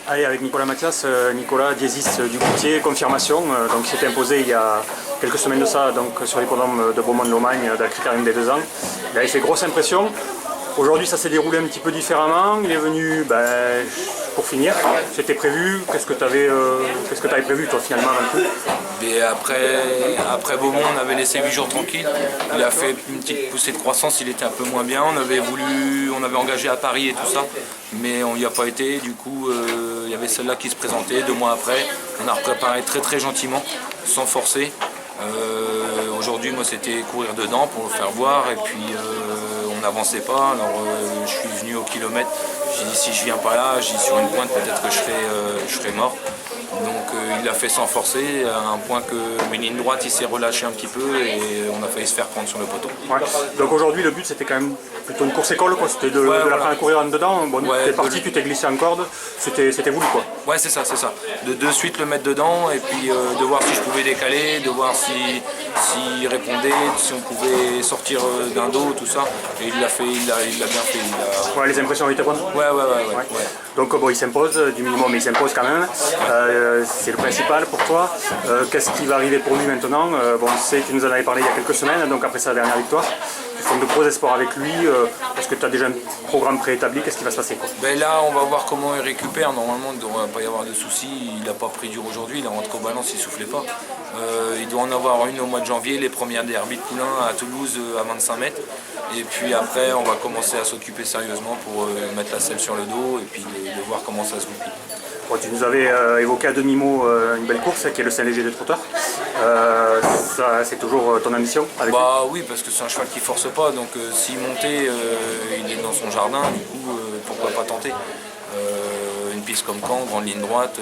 Allez, avec Nicolas Mathias, Nicolas Diesis du Goutier, confirmation, donc il s'est imposé il y a quelques semaines de ça donc, sur l'hippodrome de Beaumont-de-Lomagne dans le critérium des 2 ans. Il avait fait grosse impression. Aujourd'hui ça s'est déroulé un petit peu différemment, il est venu pour finir, c'était prévu, qu'est-ce que tu avais prévu toi finalement dans le coup? Et après Beaumont, on avait laissé 8 jours tranquille. Il a fait une petite poussée de croissance, il était un peu moins bien. On avait engagé à Paris et tout ça, mais on n'y a pas été. Du coup, il y avait celle-là qui se présentait 2 mois après. On a préparé très gentiment, sans forcer. Aujourd'hui, moi, c'était courir dedans pour le faire voir. Et puis, on n'avançait pas. Alors, je suis venu au kilomètre. J'ai dit, si je viens pas là, j'ai dit sur une pointe, peut-être que je serai mort. Donc il l'a fait sans forcer, à un point que mes lignes droites il s'est relâché un petit peu et on a failli se faire prendre sur le poteau. Ouais. Donc aujourd'hui le but c'était quand même plutôt une course école, c'était de la faire courir en dedans. Bon, tu es parti, tu t'es glissé en corde, c'était voulu quoi. Ouais c'est ça. De suite le mettre dedans et puis de voir si je pouvais décaler, de voir s'il répondait, si on pouvait sortir d'un dos, tout ça. Et il l'a fait, il l'a bien fait. Ouais, les impressions ont été bonnes. Ouais. Donc bon, il s'impose du minimum, mais il s'impose quand même. C'est le principal pour toi. Qu'est-ce qui va arriver pour lui maintenant? Bon, je sais que tu nous en avais parlé il y a quelques semaines, donc après sa dernière victoire. Tu fondes de gros espoirs avec lui. Est-ce que tu as déjà un programme préétabli? Qu'est-ce qui va se passer quoi? Ben là, on va voir comment il récupère. Normalement, il ne devrait pas y avoir de soucis. Il n'a pas pris dur aujourd'hui. Il est rentré au balance, il ne soufflait pas. Il doit en avoir une au mois de janvier, les premières derbies de Poulain à Toulouse à 25 mètres. Et puis après, on va commencer à s'occuper sérieusement pour mettre la selle sur le dos et puis de voir comment ça se goupille. Bon, tu nous avais évoqué à demi-mot une belle course qui est le Saint-Léger des Trotteurs. C'est toujours ton ambition avec lui? Oui, parce que c'est un cheval qui force pas, donc s'il montait, il est dans son jardin, du coup pourquoi pas tenter. Une piste comme Caen, grande ligne droite,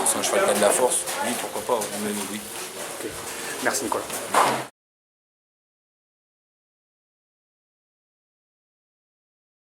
c'est un cheval qui a de la force, oui pourquoi pas, mais oui. Okay. Merci Nicolas.